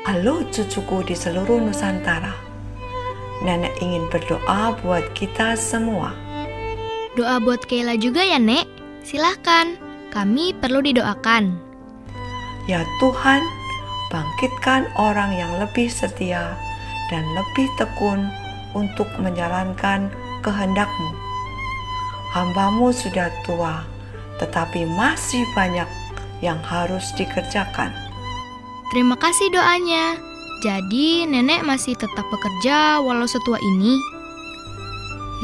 Halo cucuku di seluruh Nusantara. Nenek ingin berdoa buat kita semua. Doa buat Kayla juga ya, Nek? Silahkan, kami perlu didoakan. Ya Tuhan, bangkitkan orang yang lebih setia dan lebih tekun untuk menjalankan kehendak-Mu. Hamba-Mu sudah tua, tetapi masih banyak yang harus dikerjakan. Terima kasih doanya. Jadi nenek masih tetap bekerja walau setua ini?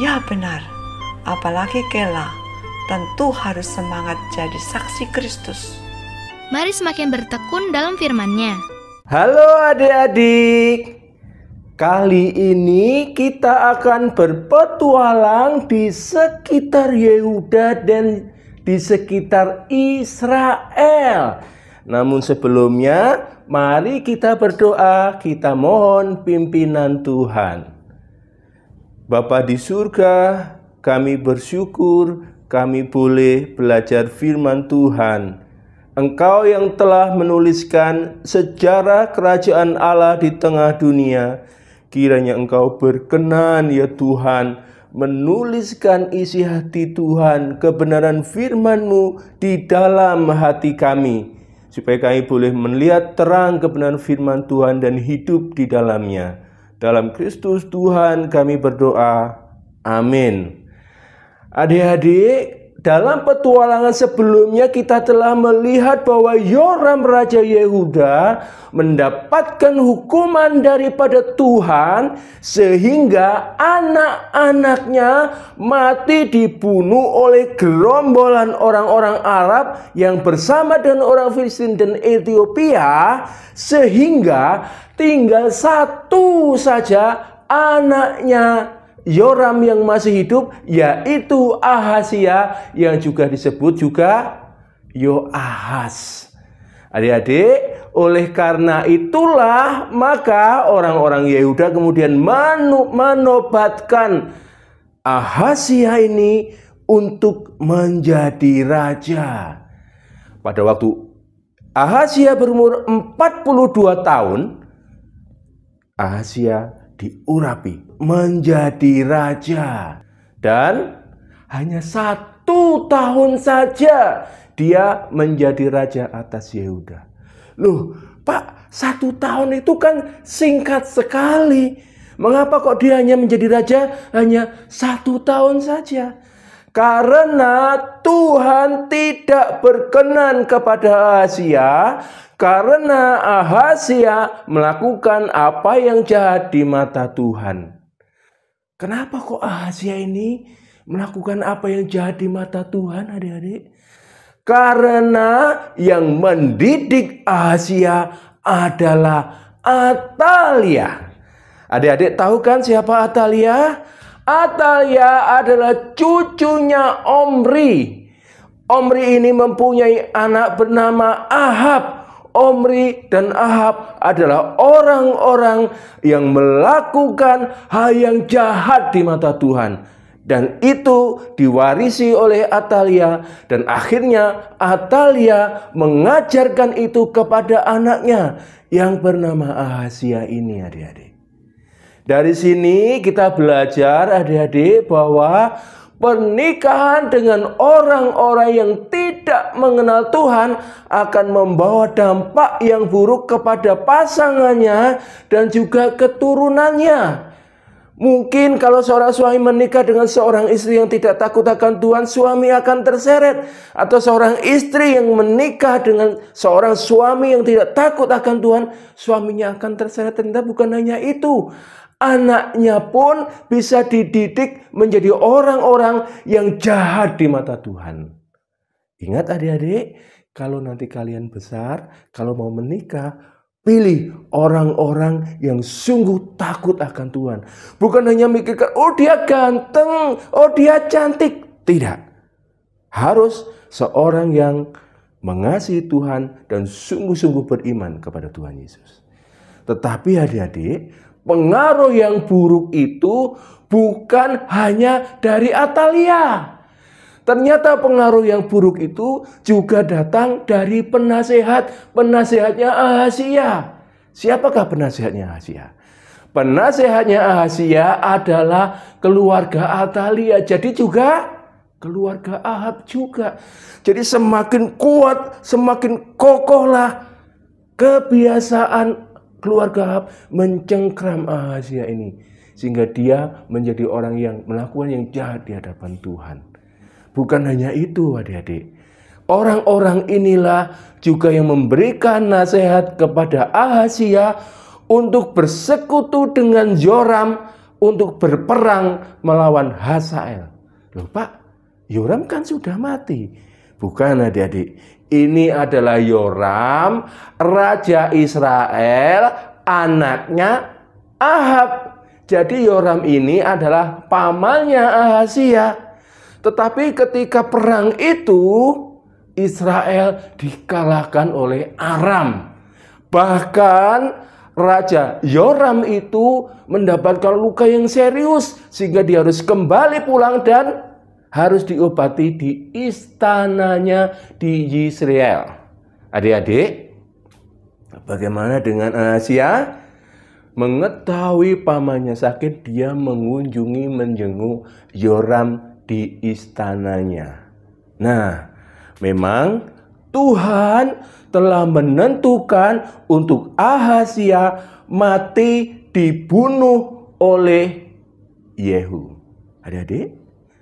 Ya benar, apalagi Kayla tentu harus semangat jadi saksi Kristus. Mari semakin bertekun dalam firman-Nya. Halo adik-adik, kali ini kita akan berpetualang di sekitar Yehuda dan di sekitar Israel. Namun sebelumnya, mari kita berdoa, kita mohon pimpinan Tuhan. Bapa di surga, kami bersyukur kami boleh belajar firman Tuhan. Engkau yang telah menuliskan sejarah kerajaan Allah di tengah dunia, kiranya Engkau berkenan ya Tuhan, menuliskan isi hati Tuhan, kebenaran firman-Mu di dalam hati kami, supaya kami boleh melihat terang kebenaran firman Tuhan dan hidup di dalamnya. Dalam Kristus Tuhan kami berdoa. Amin. Adik-adik, dalam petualangan sebelumnya kita telah melihat bahwa Yoram Raja Yehuda mendapatkan hukuman daripada Tuhan sehingga anak-anaknya mati dibunuh oleh gerombolan orang-orang Arab yang bersama dengan orang Filistin dan Ethiopia, sehingga tinggal satu saja anaknya Yoram yang masih hidup, yaitu Ahazia, yang juga disebut juga Yoahaz. Adik-adik, oleh karena itulah maka orang-orang Yehuda kemudian menobatkan Ahazia ini untuk menjadi raja. Pada waktu Ahazia berumur 42 tahun, Ahazia diurapi menjadi raja, dan hanya 1 tahun saja dia menjadi raja atas Yehuda. Loh Pak, 1 tahun itu kan singkat sekali. Mengapa kok dia hanya menjadi raja hanya 1 tahun saja? Karena Tuhan tidak berkenan kepada Ahazia, karena Ahazia melakukan apa yang jahat di mata Tuhan. Kenapa kok Ahazia ini melakukan apa yang jahat di mata Tuhan, adik-adik? Karena yang mendidik Ahazia adalah Atalia. Adik-adik tahu kan siapa Atalia? Atalia adalah cucunya Omri. Omri ini mempunyai anak bernama Ahab. Omri dan Ahab adalah orang-orang yang melakukan hal yang jahat di mata Tuhan. Dan itu diwarisi oleh Atalia. Dan akhirnya Atalia mengajarkan itu kepada anaknya yang bernama Ahazia ini, adik-adik. Dari sini kita belajar, adik-adik, bahwa pernikahan dengan orang-orang yang tidak mengenal Tuhan akan membawa dampak yang buruk kepada pasangannya dan juga keturunannya. Mungkin kalau seorang suami menikah dengan seorang istri yang tidak takut akan Tuhan, suami akan terseret. Atau seorang istri yang menikah dengan seorang suami yang tidak takut akan Tuhan, suaminya akan terseret. Ternyata bukan hanya itu, anaknya pun bisa dididik menjadi orang-orang yang jahat di mata Tuhan. Ingat adik-adik, kalau nanti kalian besar, kalau mau menikah, pilih orang-orang yang sungguh takut akan Tuhan. Bukan hanya mikirkan, oh dia ganteng, oh dia cantik. Tidak. Harus seorang yang mengasihi Tuhan dan sungguh-sungguh beriman kepada Tuhan Yesus. Tetapi adik-adik, pengaruh yang buruk itu bukan hanya dari Atalia. Ternyata pengaruh yang buruk itu juga datang dari penasehatnya Ahazia. Siapakah penasehatnya Ahazia? Penasehatnya Ahazia adalah keluarga Atalia. Jadi juga keluarga Ahab juga. Jadi semakin kuat, semakin kokohlah kebiasaan keluarga Ahab mencengkram Ahazia ini. Sehingga dia menjadi orang yang melakukan yang jahat di hadapan Tuhan. Bukan hanya itu adik-adik. Orang-orang inilah juga yang memberikan nasihat kepada Ahazia untuk bersekutu dengan Yoram untuk berperang melawan Hazael. Loh Pak, Yoram kan sudah mati. Bukan adik-adik. Ini adalah Yoram, Raja Israel, anaknya Ahab. Jadi Yoram ini adalah pamannya Ahazia. Tetapi ketika perang itu, Israel dikalahkan oleh Aram. Bahkan Raja Yoram itu mendapatkan luka yang serius sehingga dia harus kembali pulang dan harus diobati di istananya di Yisrael. Adik-adik, bagaimana dengan Ahazia? Mengetahui pamannya sakit, dia menjenguk Yoram di istananya. Nah, memang Tuhan telah menentukan untuk Ahazia mati dibunuh oleh Yehu. Adik-adik,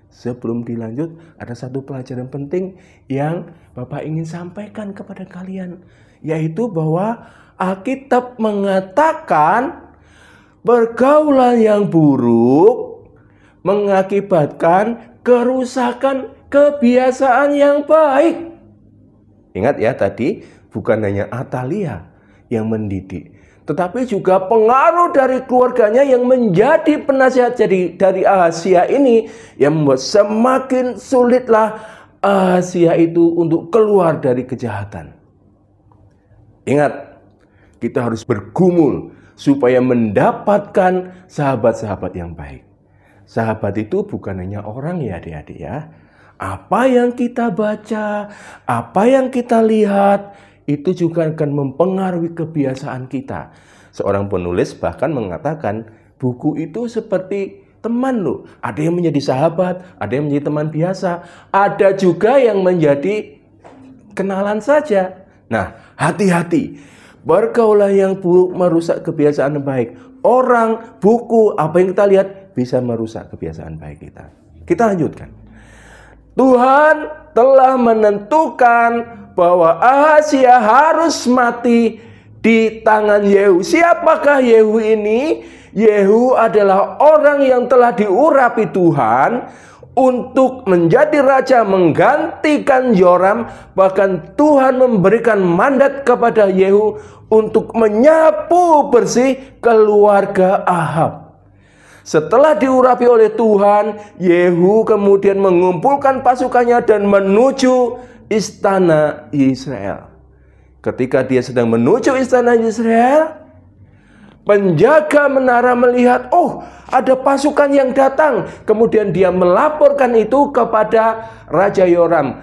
sebelum dilanjut, ada satu pelajaran penting yang Bapak ingin sampaikan kepada kalian, yaitu bahwa Alkitab mengatakan pergaulan yang buruk mengakibatkan kerusakan kebiasaan yang baik. Ingat ya tadi, bukan hanya Atalia yang mendidik, tetapi juga pengaruh dari keluarganya yang menjadi penasihat dari Ahazia ini yang membuat semakin sulitlah Ahazia itu untuk keluar dari kejahatan. Ingat, kita harus bergumul supaya mendapatkan sahabat-sahabat yang baik. Sahabat itu bukan hanya orang ya adik-adik ya. Apa yang kita baca, apa yang kita lihat, itu juga akan mempengaruhi kebiasaan kita. Seorang penulis bahkan mengatakan buku itu seperti teman loh. Ada yang menjadi sahabat, ada yang menjadi teman biasa, ada juga yang menjadi kenalan saja. Nah, hati-hati. Pergaulan yang buruk merusak kebiasaan baik. Orang, buku, apa yang kita lihat bisa merusak kebiasaan baik kita. Kita lanjutkan. Tuhan telah menentukan bahwa Ahazia harus mati di tangan Yehu. Siapakah Yehu ini? Yehu adalah orang yang telah diurapi Tuhan untuk menjadi raja menggantikan Yoram. Bahkan Tuhan memberikan mandat kepada Yehu untuk menyapu bersih keluarga Ahab. Setelah diurapi oleh Tuhan, Yehu kemudian mengumpulkan pasukannya dan menuju istana Israel. Ketika dia sedang menuju istana Israel, penjaga menara melihat, oh ada pasukan yang datang. Kemudian dia melaporkan itu kepada Raja Yoram.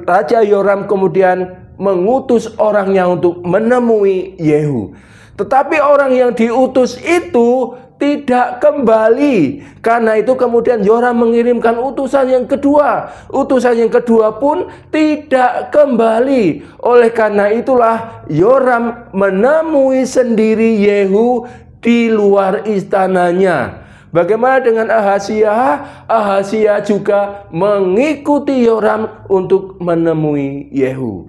Raja Yoram kemudian mengutus orangnya untuk menemui Yehu. Tetapi orang yang diutus itu tidak kembali. Karena itu kemudian Yoram mengirimkan utusan yang kedua. Utusan yang kedua pun tidak kembali. Oleh karena itulah Yoram menemui sendiri Yehu di luar istananya. Bagaimana dengan Ahazia? Ahazia juga mengikuti Yoram untuk menemui Yehu.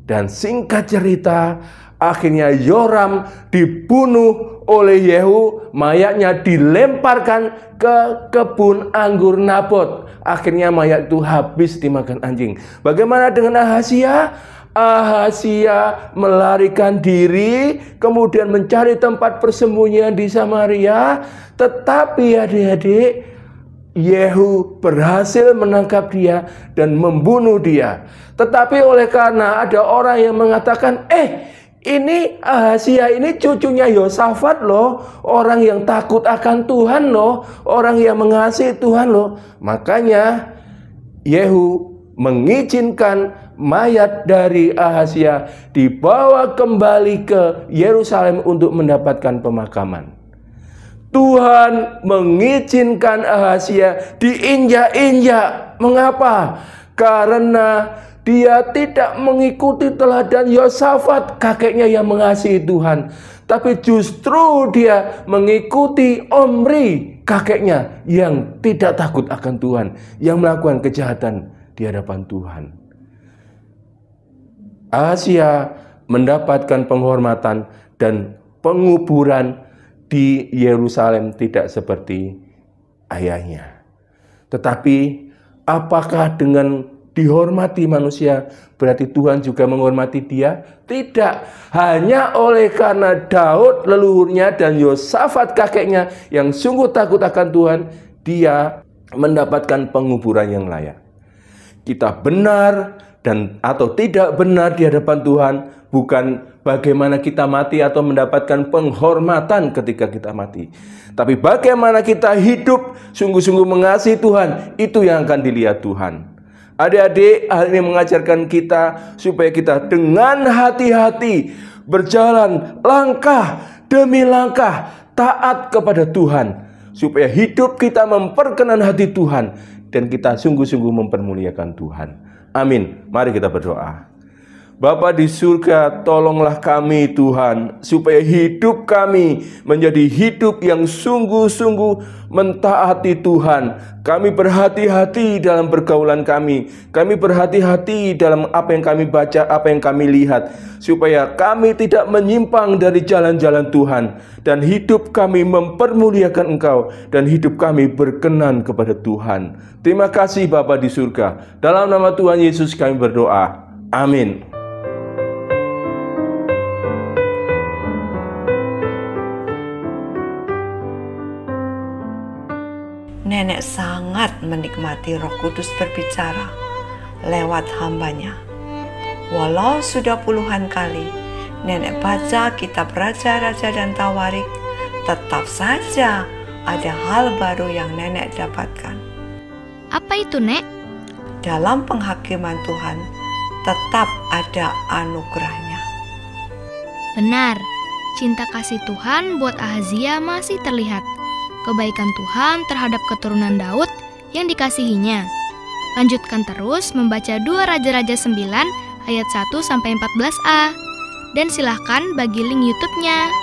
Dan singkat cerita, akhirnya Yoram dibunuh oleh Yehu, mayatnya dilemparkan ke kebun anggur Nabot. Akhirnya mayat itu habis dimakan anjing. Bagaimana dengan Ahazia? Ahazia melarikan diri, kemudian mencari tempat persembunyian di Samaria. Tetapi adik-adik, Yehu berhasil menangkap dia dan membunuh dia. Tetapi oleh karena ada orang yang mengatakan, ini Ahazia ini cucunya Yosafat loh, orang yang takut akan Tuhan loh, orang yang mengasihi Tuhan loh. Makanya Yehu mengizinkan mayat dari Ahazia dibawa kembali ke Yerusalem untuk mendapatkan pemakaman. Tuhan mengizinkan Ahazia diinjak-injak. Mengapa? Karena dia tidak mengikuti teladan Yosafat, kakeknya yang mengasihi Tuhan. Tapi justru dia mengikuti Omri, kakeknya yang tidak takut akan Tuhan, yang melakukan kejahatan di hadapan Tuhan. Ahazia mendapatkan penghormatan dan penguburan di Yerusalem tidak seperti ayahnya. Tetapi apakah dengan dihormati manusia berarti Tuhan juga menghormati dia? Tidak. Hanya oleh karena Daud leluhurnya dan Yosafat kakeknya yang sungguh takut akan Tuhan, dia mendapatkan penguburan yang layak. Kita benar dan atau tidak benar di hadapan Tuhan bukan bagaimana kita mati atau mendapatkan penghormatan ketika kita mati, tapi bagaimana kita hidup sungguh-sungguh mengasihi Tuhan. Itu yang akan dilihat Tuhan. Adik-adik, hal ini mengajarkan kita supaya kita dengan hati-hati berjalan langkah demi langkah taat kepada Tuhan, supaya hidup kita memperkenan hati Tuhan dan kita sungguh-sungguh mempermuliakan Tuhan. Amin. Mari kita berdoa. Bapa di surga, tolonglah kami Tuhan, supaya hidup kami menjadi hidup yang sungguh-sungguh mentaati Tuhan. Kami berhati-hati dalam pergaulan kami. Kami berhati-hati dalam apa yang kami baca, apa yang kami lihat, supaya kami tidak menyimpang dari jalan-jalan Tuhan. Dan hidup kami mempermuliakan Engkau, dan hidup kami berkenan kepada Tuhan. Terima kasih Bapa di surga. Dalam nama Tuhan Yesus kami berdoa. Amin. Nenek sangat menikmati Roh Kudus berbicara lewat hambanya. Walau sudah puluhan kali nenek baca kitab Raja-Raja dan Tawarik, tetap saja ada hal baru yang nenek dapatkan. Apa itu, Nek? Dalam penghakiman Tuhan tetap ada anugerahnya. Benar, cinta kasih Tuhan buat Ahazia masih terlihat. Kebaikan Tuhan terhadap keturunan Daud yang dikasihinya. Lanjutkan terus membaca 2 Raja-Raja 9 ayat 1-14a. Dan silahkan bagi link YouTube-nya.